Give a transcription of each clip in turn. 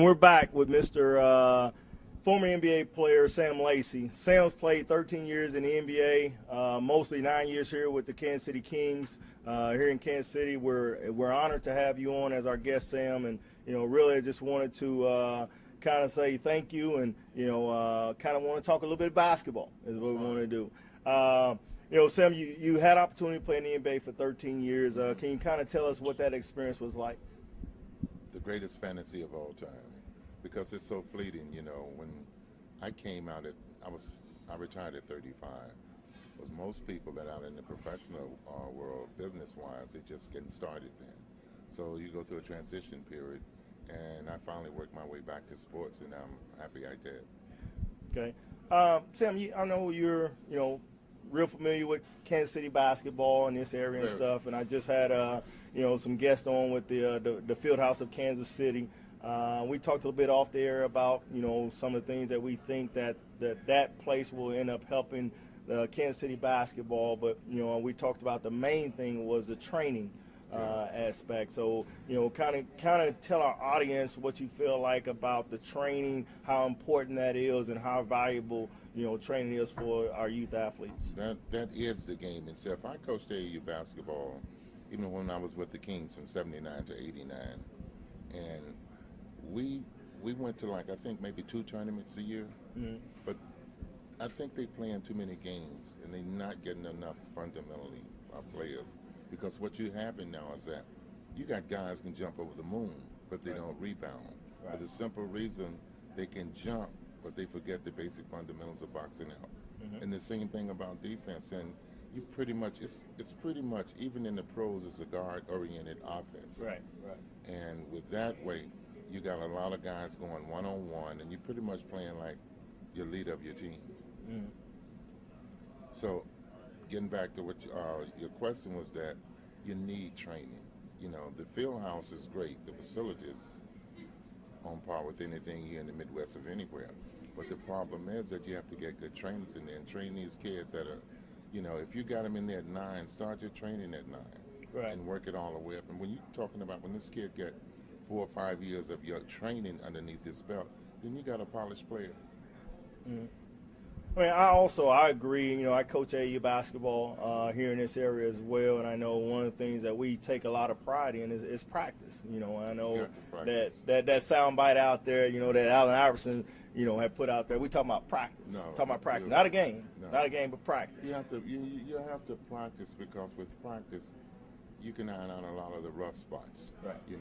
And we're back with Mr. Former NBA player Sam Lacey. Sam's played 13 years in the NBA, mostly 9 years here with the Kansas City Kings. Here in Kansas City, we're honored to have you on as our guest, Sam. And really, I just wanted to kind of say thank you, and kind of want to talk a little bit of basketball is what we want to do. Sam, you had opportunity to play in the NBA for 13 years. Can you kind of tell us what that experience was like? The greatest fantasy of all time, because it's so fleeting. When I came out I retired at 35. Was most people that out in the professional world, business-wise, they just getting started then. So you go through a transition period, and I finally worked my way back to sports, and I'm happy I did. Okay, Sam, I know you're real familiar with Kansas City basketball in this area and stuff, and I just had some guests on with the field house of Kansas City. We talked a little bit off the air about some of the things that we think that place will end up helping Kansas City basketball, but we talked about the main thing was the training aspect. So kind of tell our audience what you feel like about the training, how important that is, and how valuable training is for our youth athletes. That is the game itself. I coached AAU basketball even when I was with the Kings from '79 to '89, and we went to I think maybe 2 tournaments a year, but I think they playing too many games and they're not getting enough fundamentally players, because what you have now is that you got guys can jump over the moon, but they don't rebound. Right. For the simple reason they can jump, but they forget the basic fundamentals of boxing out. And the same thing about defense. And you pretty much, it's pretty much, even in the pros, it's a guard-oriented offense. Right. And with that way, you got a lot of guys going one-on-one, and you're pretty much playing like your leader of your team. So getting back to what your question was, that you need training. The field house is great. The facilities on par with anything here in the Midwest of anywhere. But the problem is that you have to get good trainers in there and train these kids that are, if you got them in there at 9, start your training at 9. Right. And work it all the way up. And when you're talking about when this kid get 4 or 5 years of your training underneath his belt, then you got a polished player. I mean, I agree. I coach AAU basketball here in this area as well, and I know one of the things that we take a lot of pride in is practice. I know that sound bite out there, that Allen Iverson, had put out there. We talking about practice. Talking about practice, not a game, not a game, but practice. You have to practice, because with practice, you can iron out a lot of the rough spots. Right. You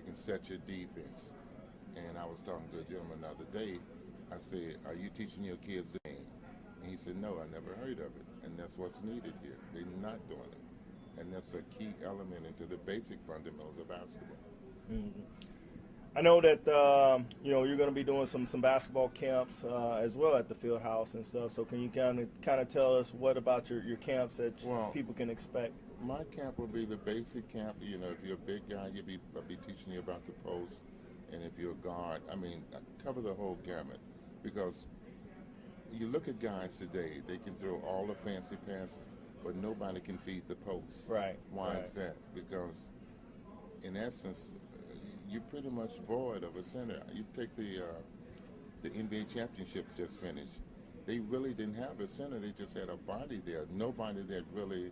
can set your defense. And I was talking to a gentleman the other day. I said, "Are you teaching your kids the game?" And he said, "No, I never heard of it." And that's what's needed here. They're not doing it. And that's a key element into the basic fundamentals of basketball. I know that you're going to be doing some basketball camps as well at the field house and stuff. So can you kind of tell us what about your camps that people can expect? My camp will be the basic camp. If you're a big guy, I'll be teaching you about the post. And if you're a guard, I cover the whole gamut. Because you look at guys today, they can throw all the fancy passes, but nobody can feed the post. Right. Why is that? Because in essence, you're pretty much void of a center. You take the NBA championships just finished. They really didn't have a center. They just had a body there. Nobody that really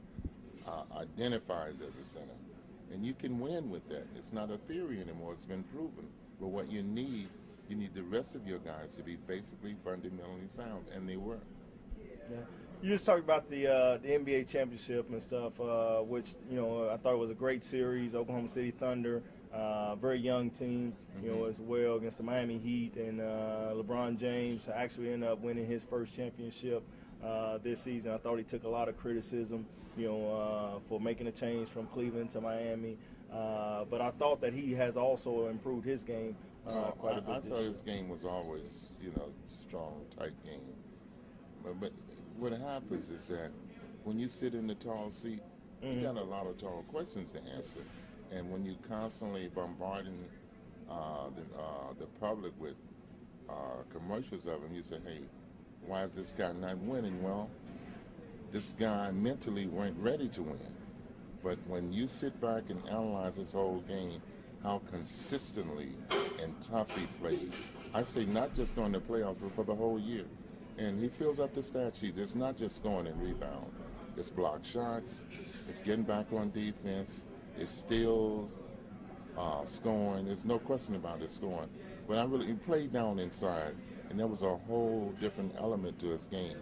identifies as a center. And you can win with that. It's not a theory anymore. It's been proven. But what you need the rest of your guys to be basically fundamentally sound, and they were. Yeah. You just talked about the NBA championship and stuff, which I thought it was a great series. Oklahoma City Thunder, very young team, as well, against the Miami Heat, and LeBron James actually ended up winning his first championship this season. I thought he took a lot of criticism, for making a change from Cleveland to Miami, but I thought that he has also improved his game quite a bit. I thought his game was always, strong, tight game. But what happens is that when you sit in the tall seat, you got a lot of tall questions to answer. And when you constantly bombarding the public with commercials of him, you say, hey, why is this guy not winning? Well, this guy mentally weren't ready to win. But when you sit back and analyze this whole game, how consistently and tough he played. I say not just during the playoffs, but for the whole year. And he fills up the stat sheet. It's not just scoring and rebound. It's block shots. It's getting back on defense. It's steals, scoring. There's no question about it scoring. But he played down inside, and there was a whole different element to his game.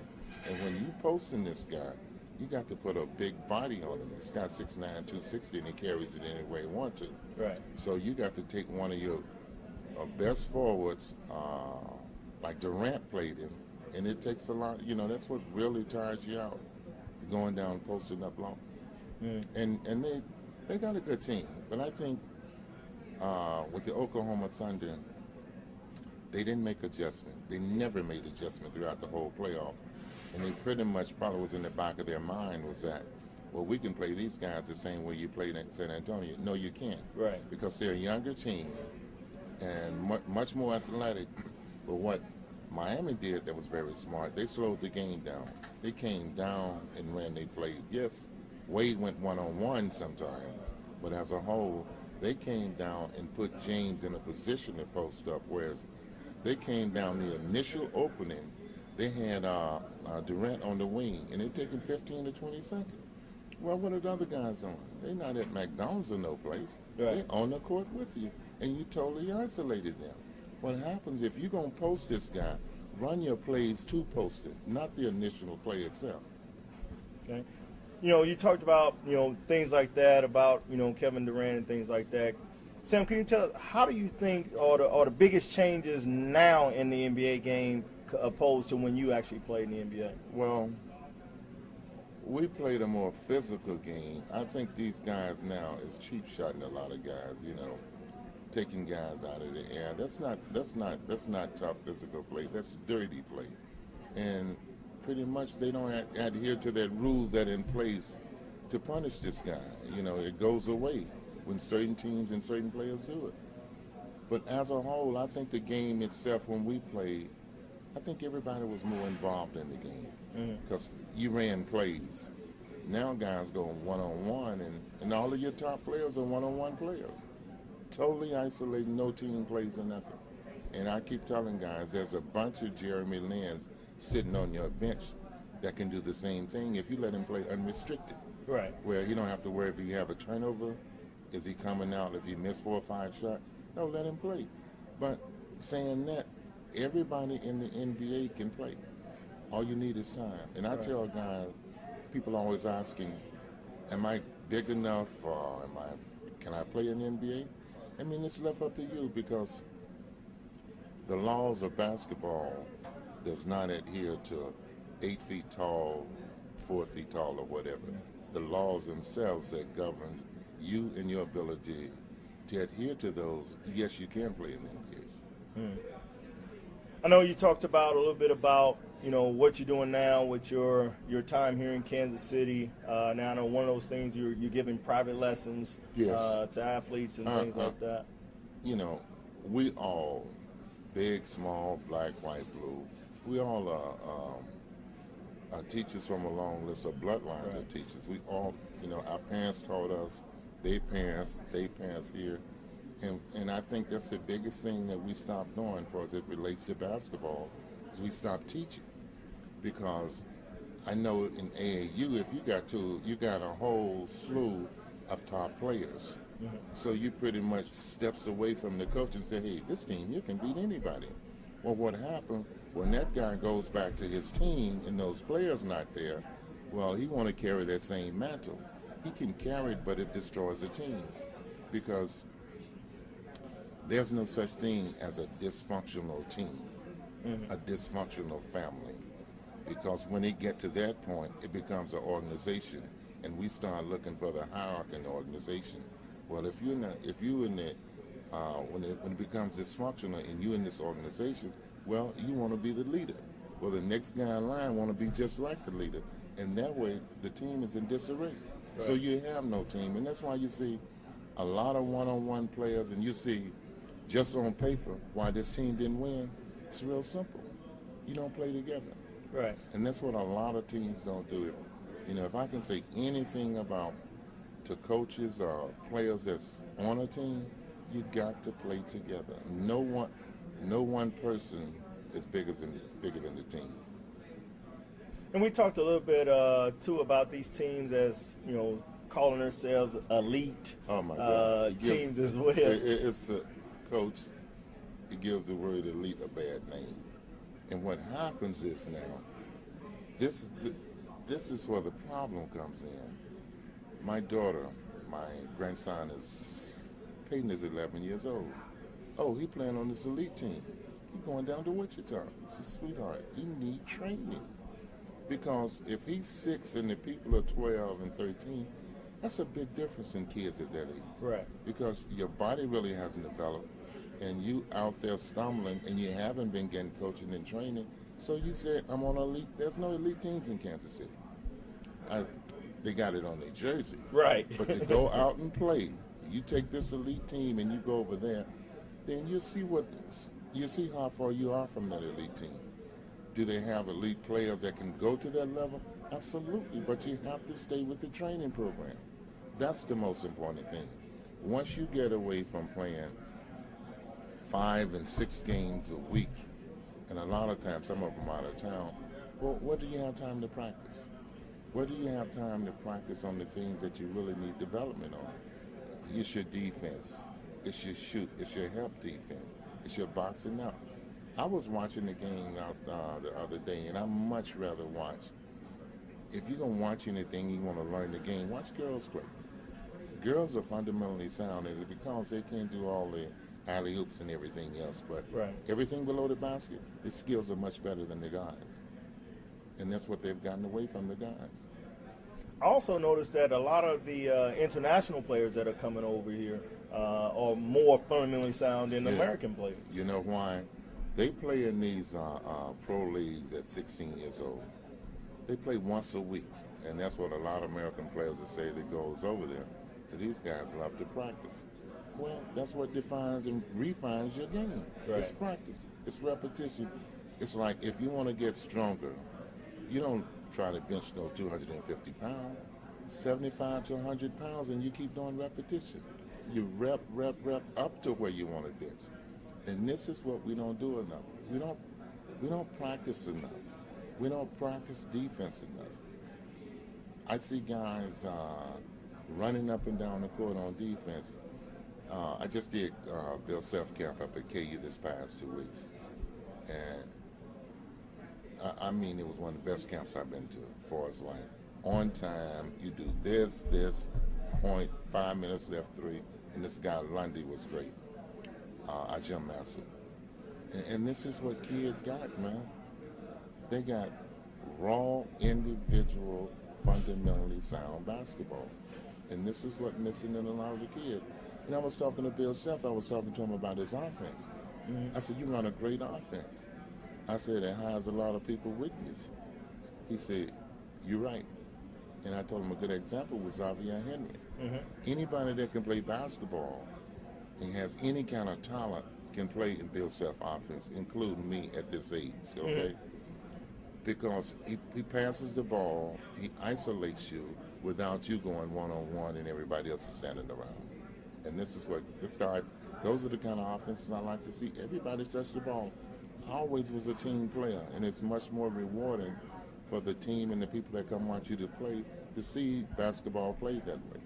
And when you posting this guy, you got to put a big body on him. This guy's 6'9", 260, and he carries it any way he wants to. Right. So you got to take one of your best forwards, like Durant played him, and it takes a lot. You know, that's what really tires you out, going down, posting up long. And they got a good team. But I think with the Oklahoma Thunder, they didn't make adjustment. They never made adjustment throughout the whole playoff. And they pretty much probably was in the back of their mind was that, well, we can play these guys the same way you played in San Antonio. No, you can't. Right. Because they're a younger team and much more athletic. But what Miami did that was very smart, they slowed the game down. They came down and ran their play. Yes, Wade went one-on-one sometime, but as a whole, they came down and put James in a position to post up, whereas they came down the initial opening. They had Durant on the wing, and they're taking 15 to 20 seconds. Well, what are the other guys doing? They're not at McDonald's or no place. Right. They're on the court with you, and you totally isolated them. What happens if you're going to post this guy, run your plays to post it, not the initial play itself. Okay. You know, you talked about, you know, things like that, about, you know, Kevin Durant and things like that. Sam, can you tell us, how do you think are the biggest changes now in the NBA game opposed to when you actually played in the NBA? Well, we played a more physical game. I think these guys now is cheap shotting a lot of guys, you know, taking guys out of the air. That's not tough physical play. That's dirty play. And pretty much they don't adhere to that rules that are in place to punish this guy. You know, it goes away when certain teams and certain players do it. But as a whole, I think the game itself, when we played, I think everybody was more involved in the game because you ran plays. Now guys go one-on-one, and all of your top players are one-on-one players. Totally isolated, no team plays or nothing. And I keep telling guys, there's a bunch of Jeremy Lin's sitting on your bench that can do the same thing if you let him play unrestricted. Right. Where you don't have to worry if you have a turnover, is he coming out, if he missed 4 or 5 shots. No, let him play. But saying that, everybody in the NBA can play. All you need is time. And I tell guys, people always asking, am I big enough or can I play in the NBA? I mean, it's left up to you because the laws of basketball does not adhere to 8 feet tall, 4 feet tall, or whatever. The laws themselves that govern you and your ability to adhere to those, yes, you can play in the NBA. I know you talked about a little bit about, you know, what you're doing now with your time here in Kansas City. Now I know one of those things you're giving private lessons to athletes and things like that. You know, we all, big, small, black, white, blue, we all are teachers from a long list of bloodlines of teachers. We all, you know, our parents taught us, their parents here. And I think that's the biggest thing that we stopped doing for as it relates to basketball is we stopped teaching. Because I know in AAU, if you got a whole slew of top players. So you pretty much steps away from the coach and say, hey, this team, you can beat anybody. Well, what happened when that guy goes back to his team and those players not there, well, he want to carry that same mantle. He can carry it, but it destroys the team. Because there's no such thing as a dysfunctional team, a dysfunctional family. Because when it get to that point, it becomes an organization, and we start looking for the hierarchy in the organization. Well, if when it becomes dysfunctional and you in this organization, well, you want to be the leader. Well, the next guy in line want to be just like the leader, and that way the team is in disarray. So you have no team, and that's why you see a lot of one-on-one players, and you see just on paper why this team didn't win. It's real simple. You don't play together. Right. And that's what a lot of teams don't do. If I can say anything about to coaches or players that's on a team, You got to play together. No one person is bigger than the team. And we talked a little bit too about these teams as calling themselves elite Oh my God! teams as well. It's a coach. It gives the word elite a bad name. And what happens is now, this is where the problem comes in. My daughter, my grandson Peyton is 11 years old. Oh, he playing on this elite team. He going down to Wichita. It's a sweetheart. He need training. Because if he's 6 and the people are 12 and 13, that's a big difference in kids at that age. Right. Because your body really hasn't developed, and you out there stumbling, and you haven't been getting coaching and training. So you said, I'm on elite. There's no elite teams in Kansas City. They got it on their jersey. Right. But to go out and play, you take this elite team and you go over there, then you see how far you are from that elite team. Do they have elite players that can go to that level? Absolutely, but you have to stay with the training program. That's the most important thing. Once you get away from playing 5 and 6 games a week, and a lot of times some of them out of town, well, where do you have time to practice? Where do you have time to practice on the things that you really need development on? It's your defense. It's your shoot. It's your help defense. It's your boxing out. I was watching the game out the other day, and I much rather watch. If you're going to watch anything, you want to learn the game, watch girls play. Girls are fundamentally sound because they can't do all the alley-oops and everything else, but right. Everything below the basket, the skills are much better than the guys. And that's what they've gotten away from the guys. I also noticed that a lot of the international players that are coming over here are more fundamentally sound than American players. You know why? They play in these pro leagues at 16 years old. They play once a week, and that's what a lot of American players will say that goes over there. So these guys love to practice. Well, that's what defines and refines your game. Right. It's practice. It's repetition. It's like if you want to get stronger, you don't try to bench no 250 pounds, 75 to 100 pounds, and you keep doing repetition. You rep up to where you want to bench. And this is what we don't do enough. We don't practice enough. We don't practice defense enough. I see guys running up and down the court on defense. I just did Bill Self camp up at KU this past 2 weeks, and I mean it was one of the best camps I've been to. As far as like on time, you do this point, 5 minutes left, 3, and this guy Lundy was great. Our gym master. And this is what kids got, man. They got raw, individual, fundamentally sound basketball. And this is what's missing in a lot of the kids. And I was talking to Bill Self, I was talking to him about his offense. Mm-hmm. I said, you run a great offense. I said, it has a lot of people weakness. He said, you're right. And I told him a good example was Xavier Henry. Mm-hmm. Anybody that can play basketball and has any kind of talent can play in Bill Self offense, including me at this age, okay? Mm-hmm. Because he passes the ball, he isolates you without you going one-on-one and everybody else is standing around. And this is what this guy, those are the kind of offenses I like to see. Everybody touch the ball. I always was a team player, and it's much more rewarding for the team and the people that come watch you to play to see basketball played that way.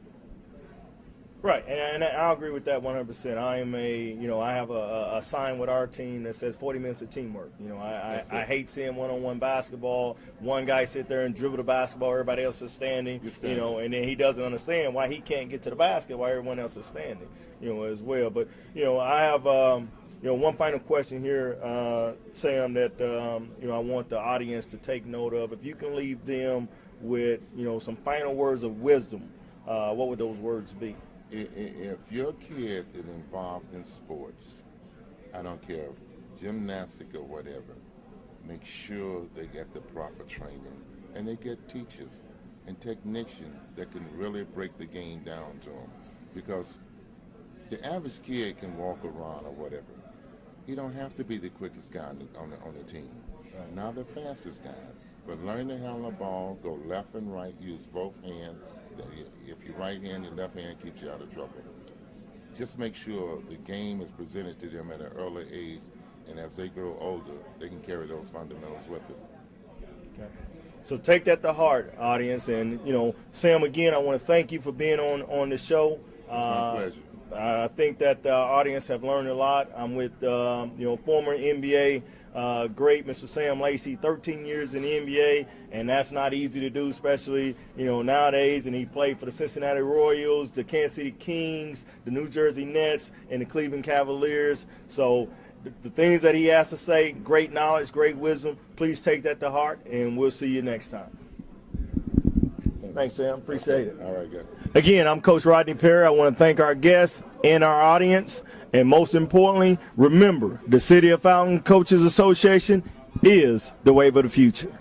Right, and I agree with that 100%. I am I have a sign with our team that says 40 minutes of teamwork. I hate seeing one-on-one basketball. One guy sit there and dribble the basketball, everybody else is standing, and then he doesn't understand why he can't get to the basket while everyone else is standing, as well. But, I have, one final question here, Sam, that, I want the audience to take note of. If you can leave them with, some final words of wisdom, what would those words be? If your kid is involved in sports, I don't care if gymnastic or whatever, make sure they get the proper training and they get teachers and technicians that can really break the game down to them. Because the average kid can walk around or whatever. He don't have to be the quickest guy on the team. Right. Not the fastest guy. But learn to handle the ball, go left and right, use both hands. If you're right hand, your left hand keeps you out of trouble. just make sure the game is presented to them at an early age, and as they grow older, they can carry those fundamentals with them. Okay. So take that to heart, audience. And, Sam, again, I want to thank you for being on the show. It's my pleasure. I think that the audience have learned a lot. I'm with, former NBA great Mr. Sam Lacey, 13 years in the NBA, and that's not easy to do, especially, nowadays. And he played for the Cincinnati Royals, the Kansas City Kings, the New Jersey Nets, and the Cleveland Cavaliers. So the things that he has to say, great knowledge, great wisdom. Please take that to heart, and we'll see you next time. Thanks, Sam. Appreciate it. All right, good. Again, I'm Coach Rodney Perry. I want to thank our guests and our audience. And most importantly, remember, the City of Fountain Coaches Association is the wave of the future.